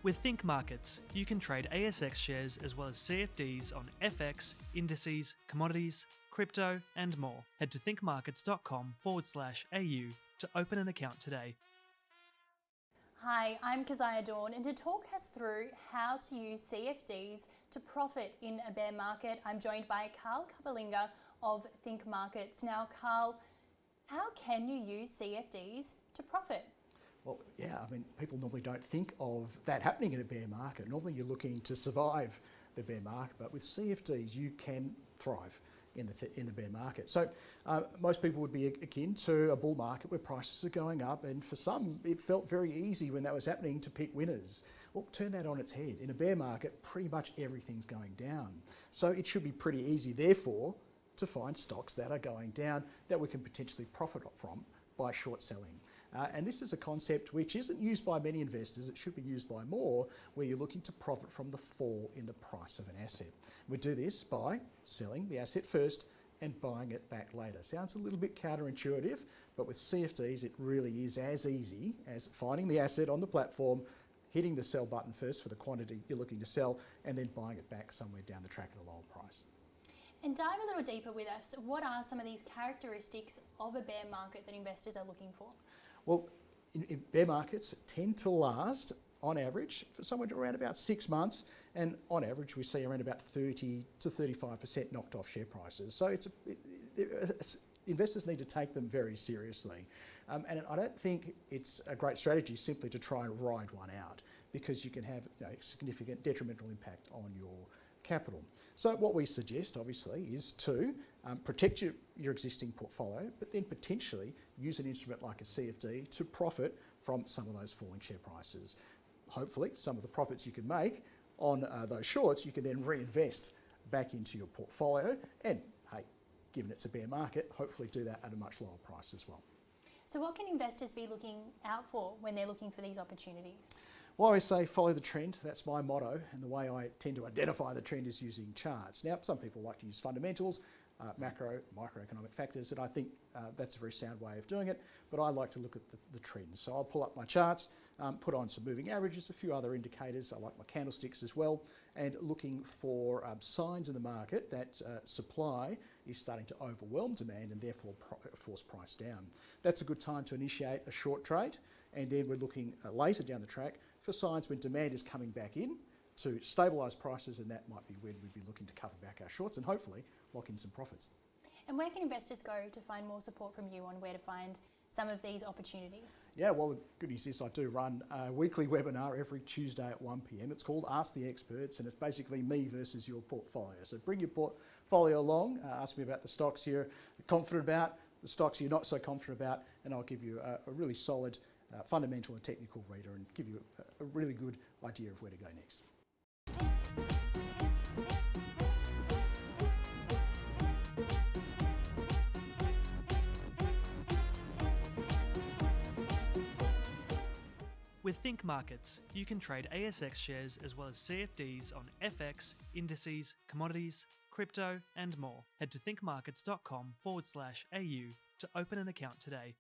With Think Markets, you can trade ASX shares as well as CFDs on FX, indices, commodities, crypto, and more. Head to thinkmarkets.com/au to open an account today. Hi, I'm Keziah Dawn, and to talk us through how to use CFDs to profit in a bear market, I'm joined by Carl Kabalinga of Think Markets. Now, Carl, how can you use CFDs to profit? Well, yeah, I mean, people normally don't think of that happening in a bear market. Normally you're looking to survive the bear market, but with CFDs you can thrive in the bear market. So most people would be akin to a bull market where prices are going up, and for some it felt very easy when that was happening to pick winners. Well, turn that on its head. In a bear market, pretty much everything's going down. So it should be pretty easy, therefore, to find stocks that are going down that we can potentially profit from by short selling. And this is a concept which isn't used by many investors. It should be used by more, where you're looking to profit from the fall in the price of an asset. We do this by selling the asset first and buying it back later. Sounds a little bit counterintuitive, but with CFDs it really is as easy as finding the asset on the platform, hitting the sell button first for the quantity you're looking to sell, and then buying it back somewhere down the track at a lower price. And dive a little deeper with us. What are some of these characteristics of a bear market that investors are looking for? Well, in bear markets tend to last, on average, for somewhere around about 6 months, and on average we see around about 30 to 35% knocked off share prices. So investors need to take them very seriously. And I don't think it's a great strategy simply to try and ride one out, because you can have significant detrimental impact on your capital. So what we suggest, obviously, is to protect your existing portfolio, but then potentially use an instrument like a CFD to profit from some of those falling share prices. Hopefully, some of the profits you can make on those shorts, you can then reinvest back into your portfolio, and hey, given it's a bear market, hopefully do that at a much lower price as well. So what can investors be looking out for when they're looking for these opportunities? Well, I always say follow the trend. That's my motto, and the way I tend to identify the trend is using charts. Now, some people like to use fundamentals, macro, microeconomic factors, and I think that's a very sound way of doing it, but I like to look at the trends. So I'll pull up my charts, put on some moving averages, a few other indicators. I like my candlesticks as well, and looking for signs in the market that supply is starting to overwhelm demand and therefore force price down. That's a good time to initiate a short trade, and then we're looking later down the track for signs when demand is coming back in to stabilise prices, and that might be when we'd be looking to cover back our shorts and hopefully lock in some profits. And where can investors go to find more support from you on where to find some of these opportunities? Yeah, well, the good news is I do run a weekly webinar every Tuesday at 1 p.m. It's called Ask the Experts, and it's basically me versus your portfolio. So bring your portfolio along, ask me about the stocks you're confident about, the stocks you're not so confident about, and I'll give you a really solid fundamental and technical reader and give you a really good idea of where to go next. With Think Markets, you can trade ASX shares as well as CFDs on FX, indices, commodities, crypto, and more. Head to thinkmarkets.com/au to open an account today.